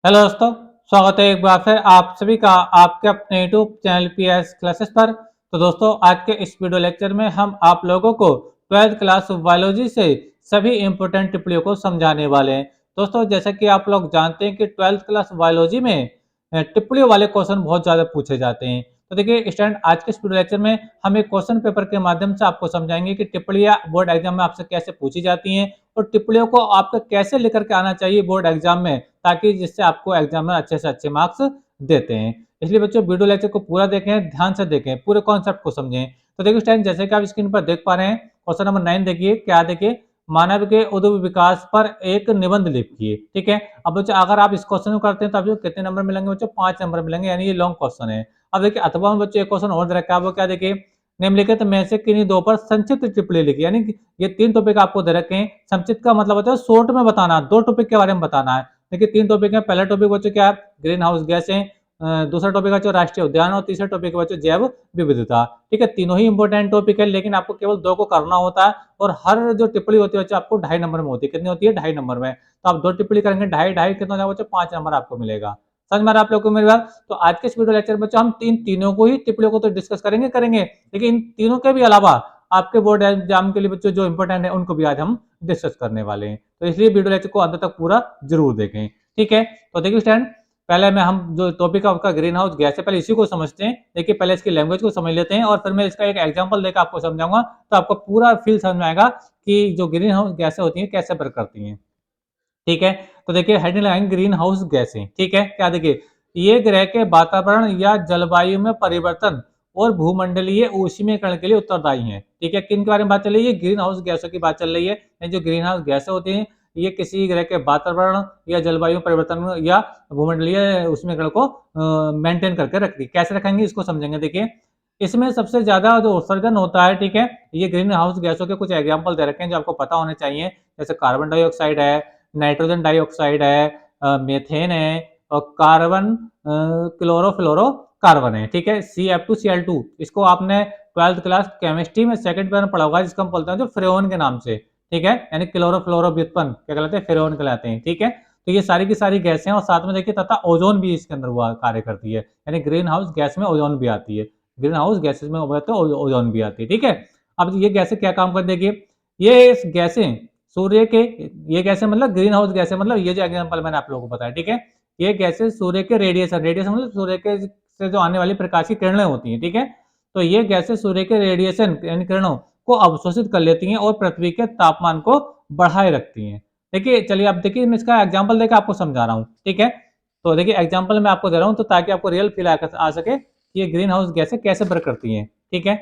Hello दोस्तों, स्वागत है एक बार फिर आप सभी का आपके अपने यूट्यूब चैनल पीएस क्लासेस पर। तो दोस्तों, आज के इस वीडियो लेक्चर में हम आप लोगों को ट्वेल्थ क्लास बायोलॉजी से सभी इंपॉर्टेंट टिप्पणियों को समझाने वाले हैं। दोस्तों, जैसा कि आप लोग जानते हैं कि ट्वेल्थ क्लास बायोलॉजी में टिप्पणियों वाले क्वेश्चन बहुत ज़्यादा पूछे जाते हैं। तो देखिए स्टूडेंट, आज के इस वीडियो लेक्चर में हम एक क्वेश्चन पेपर के माध्यम से आपको समझाएंगे कि टिप्पणियां बोर्ड एग्जाम में आपसे कैसे पूछी जाती हैं और टिप्पणियों को आपको कैसे लेकर के आना चाहिए बोर्ड एग्जाम में, ताकि जिससे आपको एग्जाम में अच्छे से अच्छे मार्क्स देते हैं। इसलिए बच्चों, वीडियो लेक्चर को पूरा देखें, ध्यान से देखें, पूरे कॉन्सेप्ट को समझें। तो देखिए स्टूडेंट, जैसे कि आप स्क्रीन पर देख पा रहे हैं, क्वेश्चन नंबर 9 देखिए क्या। देखिए, मानव के उद्योग विकास पर एक निबंध लिखिए। ठीक है। अब बच्चों, अगर आप इस क्वेश्चन को करते हैं तो आपको कितने नंबर मिलेंगे बच्चों? 5 नंबर मिलेंगे, यानी ये लॉन्ग क्वेश्चन है। अब देखिए अथवा में बच्चों एक क्वेश्चन और दे रखा है, वो क्या देखिए, निम्नलिखित में से किन्हीं दो पर संक्षिप्त टिप्पणी लिखी। यानी कि ये 3 टॉपिक आपको दे रखे हैं। संक्षिप्त का मतलब होता है शॉर्ट में बताना, 2 टॉपिक के बारे में बताना है। देखिए 3 टॉपिक है। पहला टॉपिक बच्चों क्या है? ग्रीन हाउस गैसें। दूसरा टॉपिक बच्चों राष्ट्रीय उद्यान और तीसरा टॉपिक बच्चों जैव विविधता। ठीक है, तीनों ही इंपॉर्टेंट टॉपिक है, लेकिन आपको केवल 2 को करना होता है और हर जो टिप्पणी होती है बच्चों आपको 2.5 नंबर में होती है। कितनी होती है? 2.5 नंबर में। तो आप 2 टिप्पणी करेंगे, 2.5 कितना हो जाएगा बच्चों? 5 नंबर आपको मिलेगा। समझ में आ रहा है आप लोग को मेरी बात? तो आज के इस वीडियो लेक्चर में बच्चों हम तीनों को ही टिप्पणियों को तो डिस्कस करेंगे, लेकिन इन तीनों के भी अलावा आपके बोर्ड एग्जाम के लिए बच्चों जो इंपॉर्टेंट है उनको भी आज हम डिस्कस करने वाले हैं। तो इसलिए वीडियो लेक्चर को अंत तक पूरा जरूर देखें। ठीक है। तो देखिए स्टूडेंट, पहले मैं हम जो टॉपिक है आपका ग्रीन हाउस गैस है, पहले इसी को समझते हैं। देखिए पहले इसकी लैंग्वेज को समझ लेते हैं और फिर मैं इसका एक एग्जांपल देकर आपको समझाऊंगा, तो आपको पूरा फील समझ में आएगा कि जो ग्रीन हाउस गैसें होती हैं कैसे वर्क करती हैं। ठीक है। तो देखिए हेडिंग लगाएंगे ग्रीन हाउस गैसें। ठीक है, क्या देखिए, ये ग्रह के वातावरण या जलवायु में परिवर्तन और भूमंडलीय ऊष्मीकरण के लिए उत्तरदायी हैं। ठीक है, किन के बारे में बात चल रही है? ग्रीन हाउस गैसों की बात चल रही है। जो ग्रीन हाउस गैसें होती हैं, ये किसी ग्रह के वातावरण या जलवायु परिवर्तन या भूमंडलीय ऊष्मीकरण को मेंटेन करके रखती है। कैसे रखेंगे इसको समझेंगे। देखिए, इसमें सबसे ज्यादा जो उत्सर्जन होता है, ठीक है, ये ग्रीन हाउस गैसों के कुछ एग्जाम्पल दे रखे हैं जो आपको पता होने चाहिए। जैसे कार्बन डाइऑक्साइड है, नाइट्रोजन डाइऑक्साइड है, मीथेन है और कार्बन क्लोरोफ्लोरो कार्बन है। ठीक है, CF2Cl2, इसको आपने 12th क्लास केमिस्ट्री में सेकंड पेपर में पढ़ा होगा, जिसको हम बोलते हैं जो फ्रेओन के नाम से। ठीक है, यानी क्लोरोफ्लोरो व्युत्पन्न क्या कहलाते हैं? फ्रेओन कहलाते हैं। ठीक है, तो ये सारी की सारी गैसें और साथ में देखिए तथा ओजोन भी इसके अंदर हुआ कार्य करती है। यानी ग्रीन हाउस गैस में ओजोन भी आती है। ग्रीन हाउस गैसेस में ओजोन भी आती है। ठीक है, अब ये गैसें क्या काम कर देगी? ये गैसें सूर्य के, ये गैसें मतलब ग्रीन हाउस गैसें, मतलब ये जो एग्जांपल मैंने आप लोगों को बताया। ठीक है, ये गैसें सूर्य के रेडिएशन, रेडिएशन मतलब सूर्य के से जो आने वाली प्रकाश की किरणें होती हैं। ठीक है, तो ये गैसें सूर्य के रेडिएशन यानी किरणों को अवशोषित कर लेती हैं और पृथ्वी के तापमान को बढ़ाए रखती हैं। देखिए चलिए, अब देखिए मैं इसका एग्जाम्पल देकर आपको समझा रहा हूँ। ठीक है, तो देखिए एग्जाम्पल मैं आपको दे रहा हूँ तो ताकि आपको रियल फील आ सके कि ये ग्रीन हाउस गैसें कैसे वर्क करती हैं। ठीक है,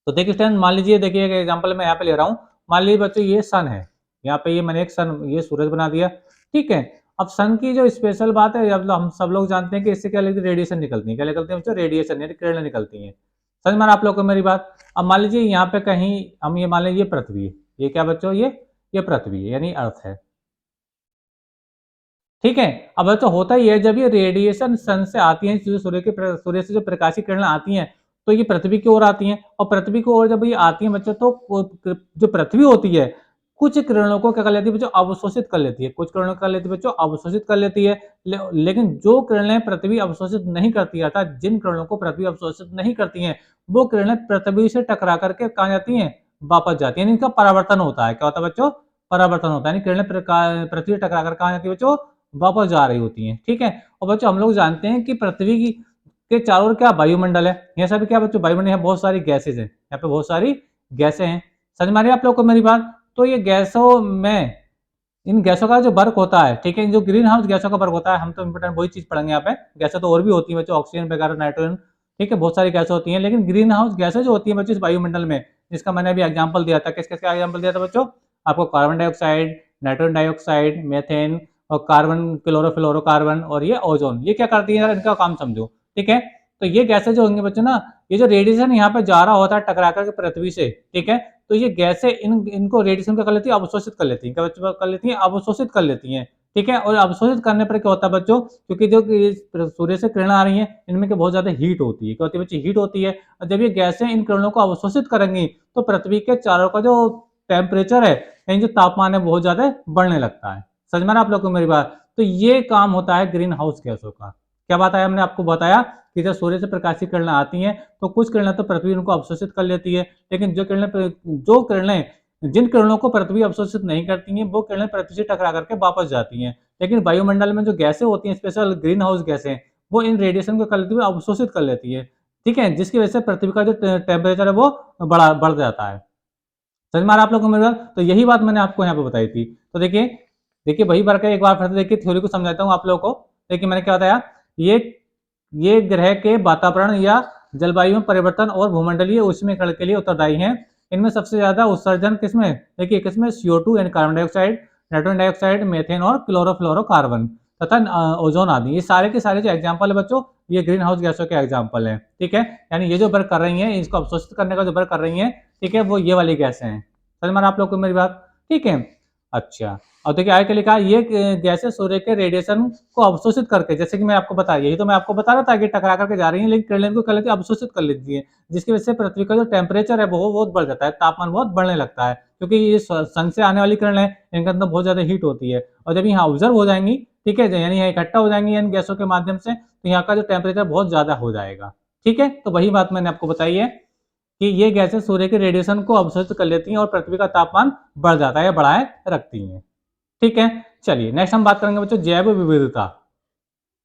तो देखिए स्टूडेंट, मान लीजिए, देखिए एक एग्जांपल मैं यहाँ पे ले रहा हूँ। मान लीजिए बच्चों ये सन है, यहाँ पे ये मैंने एक सन, ये सूरज बना दिया। ठीक है, अब सन की जो स्पेशल बात है, अब हम सब लोग जानते हैं कि इससे क्या लगती है? रेडिएशन निकलती है। क्या निकलती है बच्चों? रेडिएशन यानी किरणें निकलती हैं। समझ में आ रहा आप लोग को मेरी बात? अब मान लीजिए यहाँ पे कहीं हम ये मान लीजिए ये पृथ्वी है। ये क्या बच्चों? ये पृथ्वी है यानी अर्थ है। ठीक है, अब बच्चों होता ही है, जब ये रेडिएशन सन से आती है, सूर्य से जो प्रकाशीय किरणें आती हैं, तो ये पृथ्वी की ओर आती हैं और पृथ्वी की ओर जब ये आती हैं बच्चों, तो जो पृथ्वी होती है, कुछ किरणों को क्या कर लेती है बच्चों? अवशोषित कर लेती है। कुछ किरणों को कर लेती है बच्चों? अवशोषित कर लेती है। लेकिन जो किरणें पृथ्वी अवशोषित नहीं करती, अर्थात जिन किरणों को पृथ्वी अवशोषित नहीं करती है, वो किरणें पृथ्वी से टकरा करके कहाँ जाती हैं? वापस जाती है। इनका परावर्तन होता है। क्या होता है बच्चों? परावर्तन होता है, यानी किरणें पृथ्वी टकरा कर कहाँ जाती है बच्चों? वापस जा रही होती हैं। ठीक है, और बच्चों हम लोग जानते हैं कि पृथ्वी की के चारों ओर क्या वायुमंडल है। यहाँ सब क्या बच्चों? वायुमंडल है, बहुत सारी गैसेज हैं, यहाँ पे बहुत सारी गैसें हैं। समझ में आ रही है आप लोग को मेरी बात? तो ये गैसों में, इन गैसों का जो वर्क होता है, ठीक है, जो ग्रीन हाउस गैसों का वर्क होता है, हम तो इंपोर्टेंट वही चीज पढ़ेंगे यहाँ पे। गैसें तो और भी होती हैं बच्चों, ऑक्सीजन वगैरह, नाइट्रोजन। ठीक है, बहुत सारी गैसें होती हैं, लेकिन ग्रीन हाउस गैसें जो होती हैं बच्चों इस वायुमंडल में, जिसका मैंने अभी एग्जाम्पल दिया था, किस किस का एग्जाम्पल दिया था बच्चों? आपको carbon dioxide, nitrogen dioxide, methane और कार्बन क्लोरोफ्लोरोकार्बन और ये ओजोन, ये क्या करती है यार? इनका काम समझो। ठीक है, तो ये गैसें जो होंगी बच्चों ना, ये जो रेडिएशन यहाँ पे जा रहा होता है टकरा करके पृथ्वी से, ठीक है, तो ये गैसें इनको रेडिएशन क्या कर लेती है? अवशोषित कर लेती है। क्या बच्चों कर लेती है? अवशोषित कर लेती हैं। ठीक है, और अवशोषित करने पर क्या होता है बच्चों? क्योंकि जो सूर्य से किरण आ रही हैं, इनमें क्या बहुत ज्यादा हीट होती है। क्या होती है बच्चे? हीट होती है। और जब ये गैसें इन किरणों को अवशोषित करेंगी, तो पृथ्वी के चारों का जो टेम्परेचर है, यानी जो तापमान है, बहुत ज्यादा बढ़ने लगता है। समझ में आ रहा आप लोग को मेरी बात? तो ये काम होता है ग्रीन हाउस गैसों का। क्या बताया हमने आपको बताया कि जब सूर्य से प्रकाशीय किरणें आती हैं तो कुछ किरणें तो पृथ्वी उनको अवशोषित कर लेती है, लेकिन जो किरणें जिन किरणों को पृथ्वी अवशोषित नहीं करती हैं वो किरणें पृथ्वी से टकरा करके वापस जाती हैं। लेकिन वायुमंडल में जो गैसें होती हैं, स्पेशल ग्रीन हाउस गैसें, वो इन रेडिएशन को कर लेती है, अवशोषित कर लेती है। ठीक है, जिसकी वजह से पृथ्वी का जो टेम्परेचर है वो बढ़ जाता है। समझ में आ रहा है आप लोगों को मेरी बात? तो यही बात मैंने आपको यहाँ पे बताई थी। तो देखिए, देखिए वही बात है, एक बार फिर से देखिए थ्योरी को समझाता हूँ आप लोगों को। देखिए मैंने क्या बताया, ये ये ग्रह के वातावरण या जलवायु में परिवर्तन और भूमंडलीय ऊष्मीकरण के लिए उत्तरदायी हैं। इनमें सबसे ज्यादा उत्सर्जन किसमें, देखिए किसमें, CO2 यानी carbon dioxide, nitrogen dioxide, methane और क्लोरोफ्लोरोकार्बन तथा ओजोन आदि। ये सारे के सारे जो एग्जाम्पल है बच्चों, ये ग्रीन हाउस गैसों के एग्जाम्पल हैं। ठीक है, यानी ये जो वर्क कर रही है, इसको अवशोषित करने का जो वर्क कर रही है, ठीक है, वो ये वाली गैसें हैं। समझ में आप लोग को मेरी बात? ठीक है, अच्छा। और देखिए आगे लिखा है, ये गैसें सूर्य के रेडिएशन को अवशोषित करके, जैसे कि मैं आपको बताया, यही तो मैं आपको बता रहा था कि टकरा करके जा रही है, लेकिन किरणें को कर लेती है, अवशोषित कर लेती है, जिसकी वजह से पृथ्वी का जो टेम्परेचर है वो बहुत बढ़ जाता है, तापमान बहुत बढ़ने लगता है, क्योंकि ये सन से आने वाली किरणें इनके अंदर बहुत ज्यादा हीट होती है, और जब यहाँ ऑब्जर्व हो जाएंगी, ठीक है, यानी यहाँ इकट्ठा हो जाएंगी इन गैसों के माध्यम से, तो यहाँ का जो टेम्परेचर बहुत ज्यादा हो जाएगा। ठीक है, तो वही बात मैंने आपको बताई है कि ये गैसें सूर्य के रेडिएशन को अवशोषित कर लेती हैं और पृथ्वी का तापमान बढ़ जाता है, बढ़ाए रखती हैं। ठीक है, चलिए नेक्स्ट हम बात करेंगे बच्चों जैव विविधता।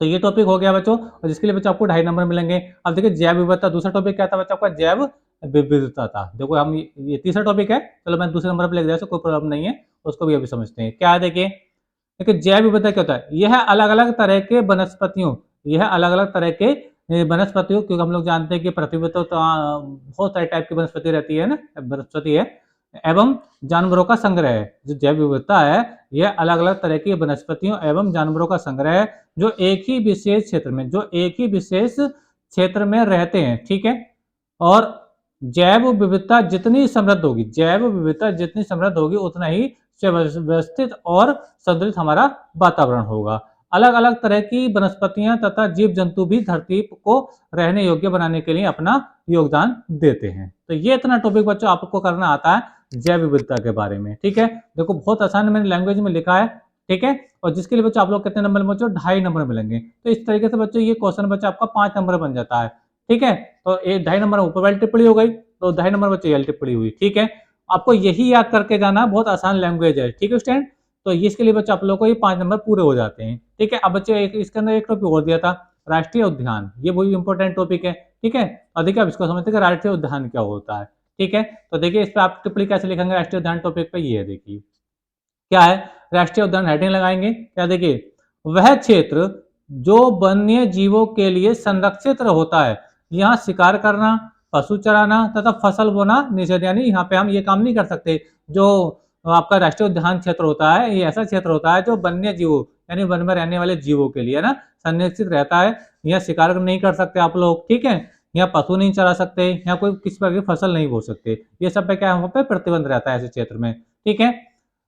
तो ये टॉपिक हो गया बच्चों, और जिसके लिए बच्चों आपको 2.5 नंबर मिलेंगे। अब देखिए जैव विविधता, दूसरा टॉपिक क्या था बच्चों आपका, जैव विविधता था। देखो हम ये तीसरा टॉपिक है, चलो मैं दूसरे नंबर पर लिख दिया, कोई प्रॉब्लम नहीं है, उसको भी अभी समझते हैं। क्या है देखिए, देखिए जैव विविधता क्या होता है, यह अलग अलग तरह के वनस्पतियों, यह अलग अलग तरह के वनस्पतियों, क्योंकि हम लोग जानते हैं कि पृथ्वी पर तो बहुत सारे टाइप की वनस्पति रहती है ना, वनस्पति है, एवं जानवरों का संग्रह है। जो जैव विविधता है, यह अलग अलग तरह की वनस्पतियों एवं जानवरों का संग्रह है, जो एक ही विशेष क्षेत्र में, जो एक ही विशेष क्षेत्र में रहते हैं। ठीक है, और जैव विविधता जितनी समृद्ध होगी, जैव विविधता जितनी समृद्ध होगी, उतना ही व्यवस्थित और संतुलित हमारा वातावरण होगा। अलग अलग तरह की वनस्पतियां तथा जीव जंतु भी धरती को रहने योग्य बनाने के लिए अपना योगदान देते हैं। तो ये इतना टॉपिक बच्चों आपको करना आता है जैव विविधता के बारे में। ठीक है, देखो बहुत आसान मैंने लैंग्वेज में लिखा है। ठीक है, और जिसके लिए बच्चों आप लोग कितने नंबर बच्चों, 2.5 नंबर मिलेंगे। तो इस तरीके से बच्चों ये क्वेश्चन बच्चा आपका 5 नंबर बन जाता है। ठीक है, तो 2.5 नंबर ऊपर वाली टिप्पणी हो गई, तो 2.5 नंबर बच्चों ये टिप्पणी हुई। ठीक है, आपको यही याद करके जाना, बहुत आसान लैंग्वेज है। ठीक है स्टूडेंट, तो इसके लिए बच्चे आप लोगों को ये 5 नंबर पूरे हो जाते हैं। ठीक है, अब बच्चे इसके अंदर एक टॉपिक और दिया था, राष्ट्रीय उद्यान, ये वही इंपॉर्टेंट टॉपिक है। ठीक है, और देखिए अब इसको समझते हैं कि राष्ट्रीय उद्यान क्या होता है। ठीक है, तो देखिए इस पर आप टिप्पणी कैसे लिखेंगे राष्ट्रीय उद्यान टॉपिक पे, ये है देखिए क्या है, राष्ट्रीय उद्यान हेडिंग लगाएंगे, क्या देखिए, वह क्षेत्र जो वन्य जीवों के लिए संरक्षित होता है, यहाँ शिकार करना, पशु चराना तथा फसल बोना निषेध, यानी यहाँ पे हम ये काम नहीं कर सकते। जो आपका राष्ट्रीय उद्यान क्षेत्र होता है, ये ऐसा क्षेत्र होता है जो वन्य जीवों यानी वन में रहने वाले जीवों के लिए ना संरक्षित रहता है। यहाँ शिकार नहीं कर सकते आप लोग, ठीक है, यहाँ पशु नहीं चरा सकते, यहाँ कोई किसी प्रकार की फसल नहीं बो सकते, ये सब पे क्या, वहाँ पे प्रतिबंध रहता है ऐसे क्षेत्र में। ठीक है,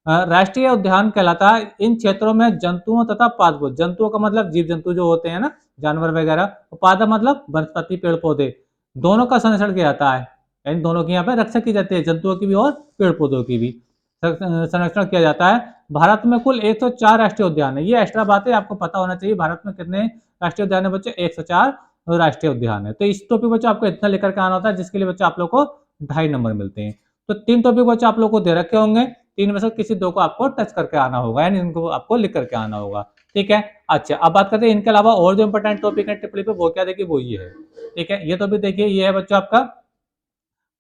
राष्ट्रीय उद्यान कहलाता है इन क्षेत्रों में जंतुओं तथा पादपों, जंतुओं का मतलब जीव जंतु जो होते हैं ना, जानवर वगैरह, पादप मतलब वनस्पति पेड़ पौधे, दोनों का संरक्षण किया जाता है, यानी दोनों की यहाँ पे रक्षा की जाती है, जंतुओं की भी और पेड़ पौधों की भी संरक्षण किया जाता है। भारत में कुल 104 राष्ट्रीय उद्यान है, ये एक्स्ट्रा बात है, आपको पता होना चाहिए भारत में कितने राष्ट्रीय उद्यान है बच्चे, 104 राष्ट्रीय उद्यान है। तो इस टॉपिक बच्चों आपको इतना लेकर के आना होता है, जिसके लिए बच्चे आप लोग को 2.5 नंबर मिलते हैं। तो 3 टॉपिक बच्चे आप लोग को दे रखे होंगे, 3 में से किसी 2 को आपको टच करके आना होगा, यानी इनको आपको लिख करके आना होगा। ठीक है, अच्छा अब बात करते हैं इनके अलावा और जो इंपॉर्टेंट टॉपिक है टिप्पणी पे, वो क्या देखिए, वो ये है। ठीक है, ये टॉपिक देखिए, ये है बच्चों आपका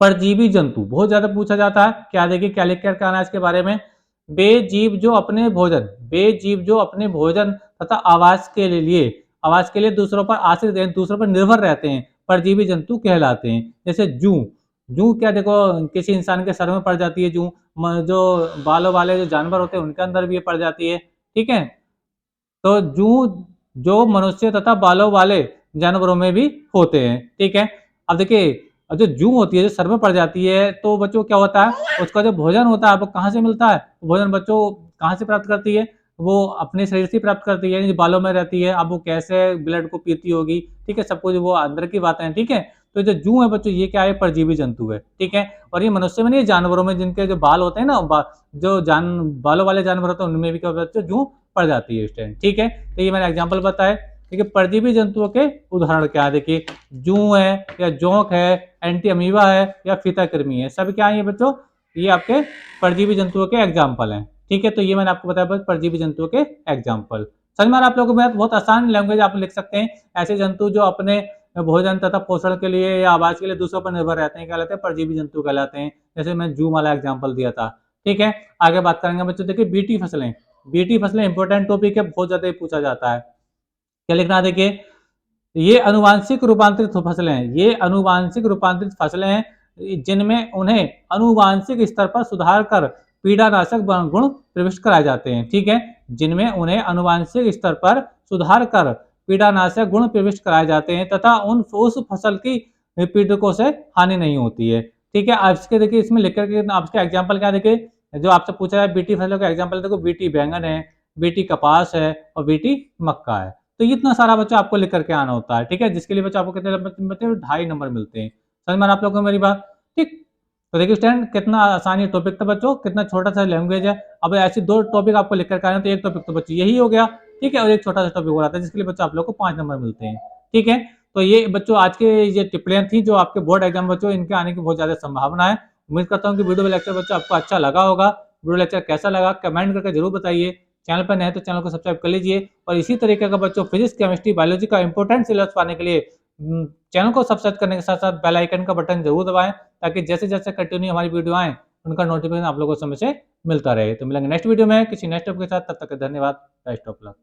परजीवी जंतु, बहुत ज्यादा पूछा जाता है। क्या देखिए, क्या लिख कर आना है इसके बारे में, बेजीव जो अपने भोजन, बेजीव जो अपने भोजन तथा आवास के लिए दूसरों पर आश्रित हैं, दूसरों पर निर्भर रहते हैं, परजीवी जंतु कहलाते हैं। जैसे जू, जू क्या देखो, किसी इंसान के सर में पड़ जाती है जू, जो बालों वाले जो जानवर होते हैं उनके अंदर भी ये पड़ जाती है। ठीक है, तो जू जो मनुष्य तथा बालों वाले जानवरों में भी होते हैं। ठीक है, अब देखिए, और जो जू होती है, जो सर में पड़ जाती है, तो बच्चों क्या होता है, उसका जो भोजन होता है वो कहाँ से मिलता है, भोजन बच्चों कहाँ से प्राप्त करती है, वो अपने शरीर से प्राप्त करती है, बालों में रहती है। अब वो कैसे ब्लड को पीती होगी, ठीक है, सब कुछ वो अंदर की बातें हैं। ठीक है, तो जो जू है बच्चों ये क्या है, परजीवी जंतु है, ठीक है। और ये मनुष्य में नहीं, जानवरों में जिनके जो बाल होते हैं ना, जो बालों वाले जानवर होते हैं उनमें भी क्या होता है बच्चों, जू पड़ जाती है इस टाइम, ठीक है। तो ये मैंने एग्जाम्पल बताया। देखिए परजीवी जंतुओं के उदाहरण क्या है, देखिए जू है या जोंक है, एंटी अमीबा है या फीता कृमि है, सब क्या है ये बच्चों, ये आपके परजीवी जंतुओं के एग्जाम्पल हैं, ठीक है। तो ये मैंने आपको बताया परजीवी जंतुओं के एग्जाम्पल। समझ में आ रहा है आप लोगों को? बहुत आसान लैंग्वेज आप लिख सकते हैं। ऐसे जंतु जो अपने भोजन तथा पोषण के लिए या आवाज के लिए दूसरों पर निर्भर रहते हैं, कहलाते हैं परजीवी जंतु कहलाते हैं। जैसे मैं जू वाला एग्जाम्पल दिया था, ठीक है। आगे बात करेंगे बच्चों, देखिए बीटी फसलें। बीटी फसलें इंपॉर्टेंट टॉपिक है, बहुत ज्यादा पूछा जाता है। क्या लिखना, देखिए ये अनुवांशिक रूपांतरित फसलें हैं, ये अनुवांशिक रूपांतरित फसलें हैं जिनमें उन्हें अनुवांशिक स्तर पर सुधार कर पीड़ानाशक गुण प्रविष्ट कराए जाते हैं, ठीक है। जिनमें उन्हें अनुवांशिक स्तर पर सुधार कर पीड़ानाशक गुण प्रविष्ट कराए जाते हैं तथा उस फसल की पीड़कों से हानि नहीं होती है, ठीक है। आपके देखिए इसमें लिख करके आपके एग्जाम्पल क्या, देखिए जो आपसे पूछा है बीटी फसलों का एग्जाम्पल, देखो बीटी बैंगन है, बीटी कपास है और बीटी मक्का है। तो इतना सारा बच्चा आपको लिख करके आना होता है, ठीक है, जिसके लिए बच्चा आपको कितने मिलते हैं, 2.5 नंबर मिलते हैं। समझ में आप लोगों को मेरी बात, ठीक। तो देखिए स्टूडेंट कितना आसानी टॉपिक था बच्चों, कितना छोटा सा लैंग्वेज है। अब ऐसे 2 टॉपिक आपको लिख करके आना, तो एक टॉपिक तो बच्चों यही हो गया, ठीक है, और एक छोटा सा टॉपिक हो रहा था जिसके लिए बच्चों आप लोग को 5 नंबर मिलते हैं, ठीक है। तो ये बच्चों आज के ये टिप्पणियां थी जो आपके बोर्ड एग्जाम बच्चों इनके आने की बहुत ज्यादा संभावना है। उम्मीद करता हूँ कि वीडियो लेक्चर बच्चों आपको अच्छा लगा होगा। वीडियो लेक्चर कैसा लगा कमेंट करके जरूर बताइए। चैनल पर नए तो चैनल को सब्सक्राइब कर लीजिए, और इसी तरीके का बच्चों फिजिक्स केमिस्ट्री बायोलॉजी का इंपॉर्टेंट सिलेबस पाने के लिए चैनल को सब्सक्राइब करने के साथ साथ बेल आइकन का बटन जरूर दबाएं, ताकि जैसे जैसे कंटिन्यू हमारी वीडियो आए उनका नोटिफिकेशन आप लोगों को समय से मिलता रहे। तो मिलेंगे नेक्स्ट वीडियो में किसी नेक्स्ट टॉपिक के साथ, तब तक धन्यवाद, बेस्ट ऑफ लक।